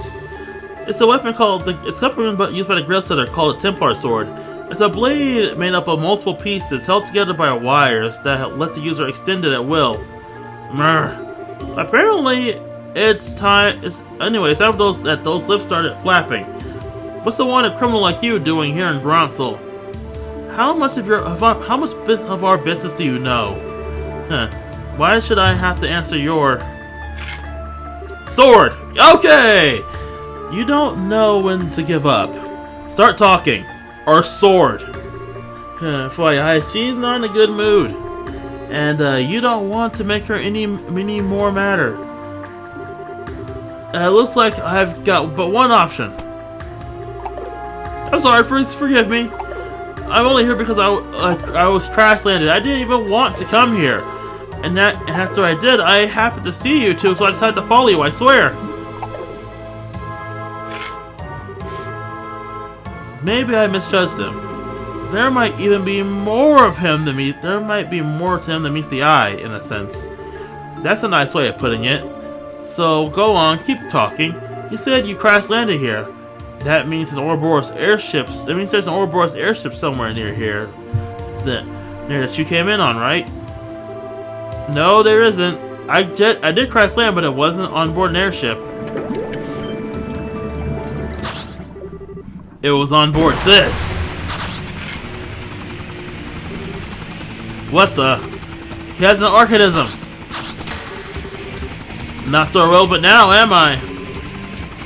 It's a weapon used by the grill setter called a Templar sword. It's a blade made up of multiple pieces held together by wires that let the user extend it at will. Apparently, it's time. Anyway, it's after those lips started flapping. What's the wanted criminal like you doing here in Gronsel? How much of our business do you know? Huh? Why should I have to answer your sword? Okay. You don't know when to give up. Start talking. Or sword. Fly Eyes, she's not in a good mood. And you don't want to make her any more matter. It looks like I've got but one option. I'm sorry, forgive me. I'm only here because I was crash landed. I didn't even want to come here. And after I did, I happened to see you two, so I decided to follow you, I swear. Maybe I misjudged him. There might even be more of him than me. There might be more to him than meets the eye, in a sense. That's a nice way of putting it. So go on, keep talking. You said you crash landed here. That means an Ouroboros airships. That means there's an Ouroboros airship somewhere near here. Near that you came in on, right? No, there isn't. I did crash land, but it wasn't on board an airship. It was on board this. What the? He has an archanism. Not so relevant now, am I?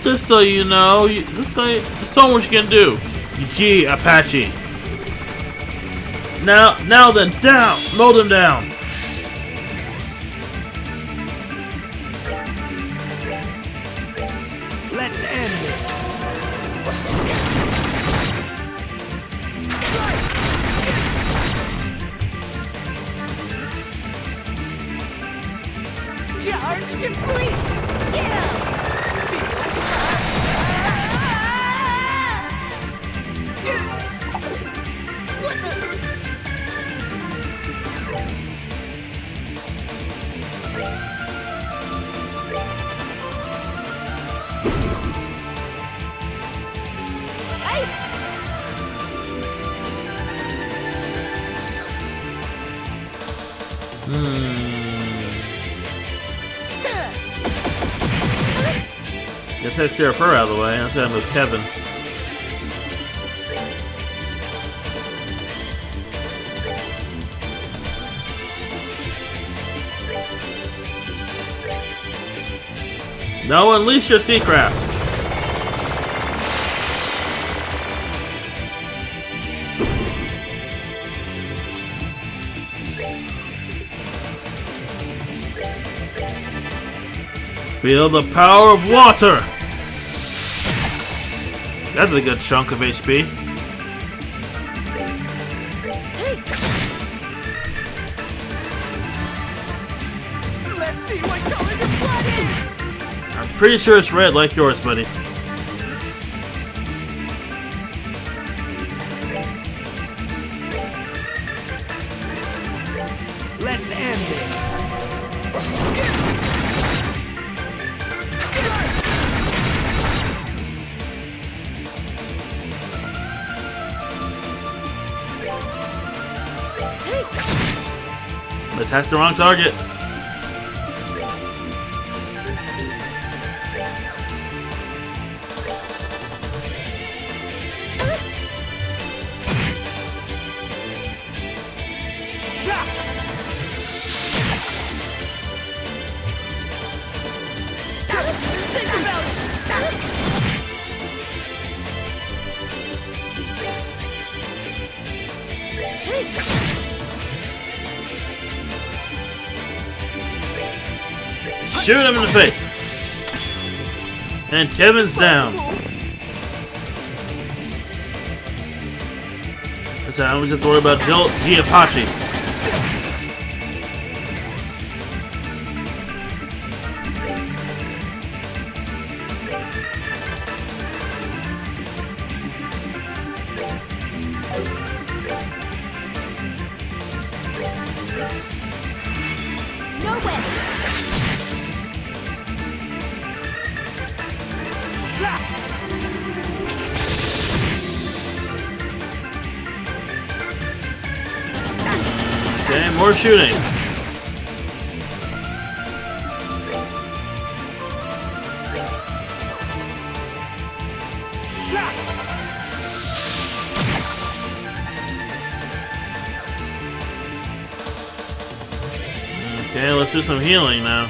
Just so you know, just tell me what you can do. Gee, Apache. Now then, down! Mold him down! Let's end this! Charge complete! Yeah! What the? Just take care of her out of the way. Let's go with Kevin. No, unleash your Seacraft. Feel the power of water! That's a good chunk of HP. Let's see what color your blood is! I'm pretty sure it's red like yours, buddy. Let's end this! Attack the wrong target. Shoot him in the face. And Kevin's down. That's how I was just worried about G Apache. No way. Okay, more shooting. Okay, let's do some healing now.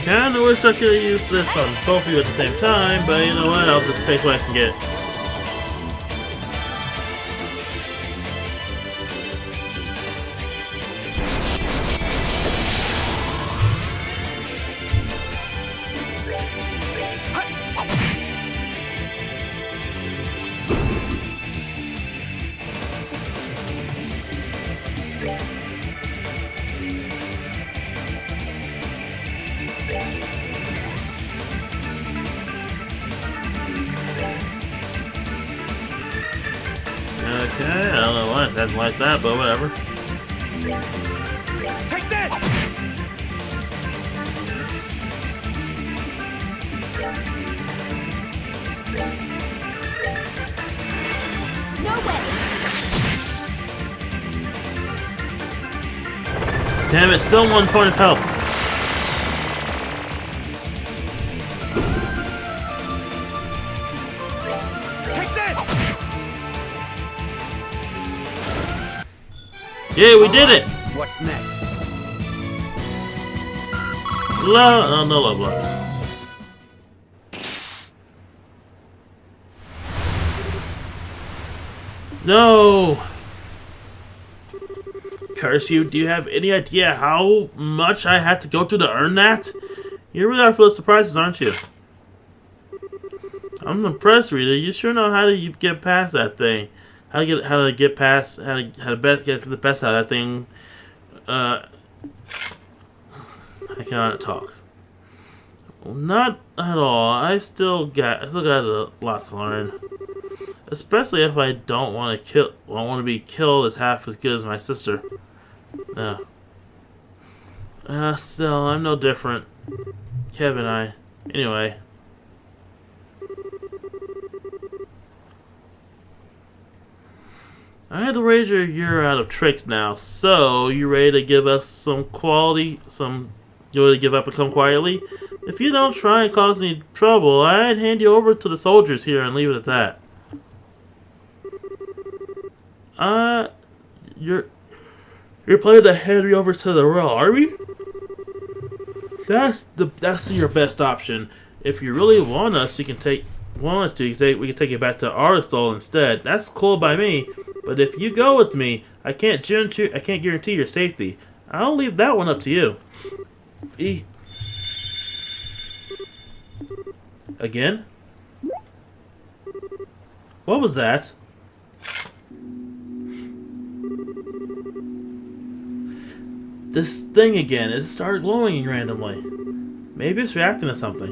Kinda wish I could have used this on both of you at the same time, but you know what, I'll just take what I can get. Okay, I don't know why it's acting like that, but whatever. Take that! No way! Damn it, still 1 point of health. Take that! Yeah, we did it! What's next? No love blocks. No! Curse you, do you have any idea how much I had to go through to earn that? You really are full of surprises, aren't you? I'm impressed, Rita. You sure know how to get past that thing. How to get get the best out of that thing. I cannot talk. Not at all. I still got a lot to learn. Especially if I don't want to be killed as half as good as my sister. No. Still, I'm no different. Kevin, anyway. I had to wager you're out of tricks now, so you ready to give us some quality, you ready to give up and come quietly? If you don't try and cause any trouble, I'd hand you over to the soldiers here and leave it at that. You're planning to hand me over to the royal army? That's your best option. If you really want us, we can take you back to Aristal instead. That's cool by me. But if you go with me, I can't guarantee your safety. I'll leave that one up to you. Again? What was that? This thing again. It started glowing randomly. Maybe it's reacting to something.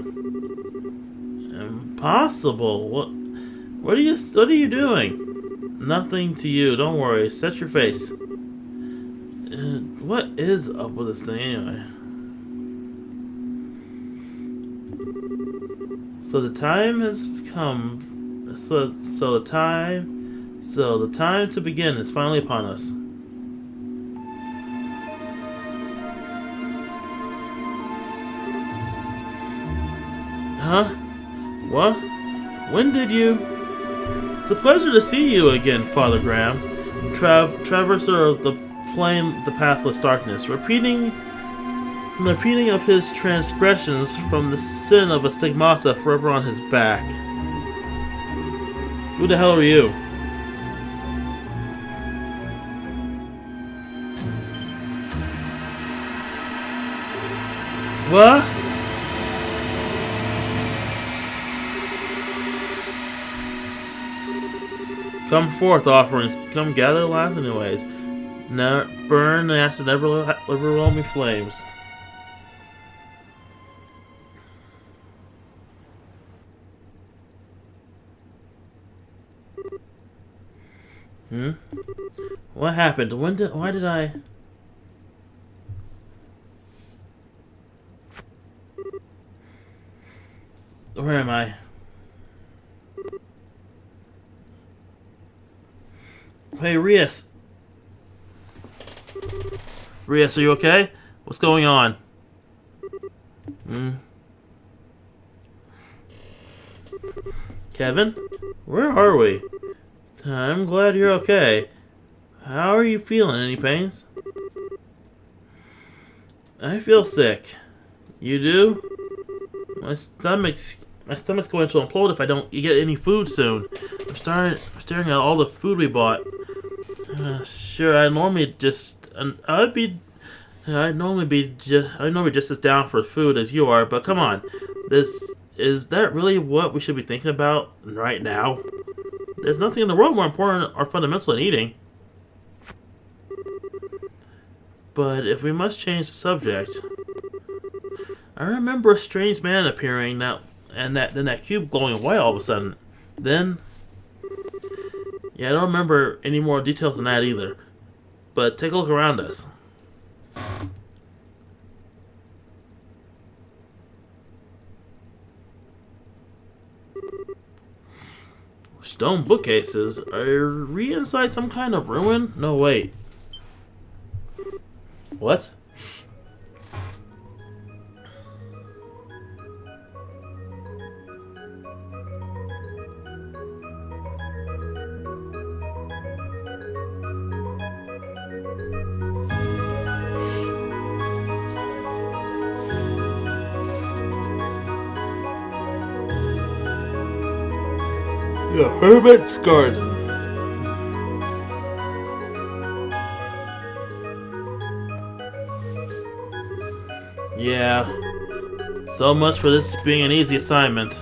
Impossible. What are you doing? Nothing to you. Don't worry. Set your face. What is up with this thing anyway? So the time has come. So the time to begin is finally upon us. Huh? What? When did you? It's a pleasure to see you again, Father Graham, traverser of the pathless darkness, repeating of his transgressions from the sin of a stigmata forever on his back. Who the hell are you? What? Come forth, offerings. Come gather lives anyways. Never burn the ashes, never roll me flames. What happened? Why did I? Where am I? Hey, Rias. Rias, are you okay? What's going on? Kevin? Where are we? I'm glad you're okay. How are you feeling? Any pains? I feel sick. You do? My stomach's going to implode if I don't get any food soon. I'm staring at all the food we bought. Sure, I'd normally just as down for food as you are, but come on, is that really what we should be thinking about right now? There's nothing in the world more important or fundamental than eating. But if we must change the subject, I remember a strange man appearing then that cube glowing white all of a sudden. Then Yeah, I don't remember any more details than that either. But take a look around us. Stone bookcases? Are we inside some kind of ruin? No, wait. What? The Hermit's Garden. Yeah. So much for this being an easy assignment.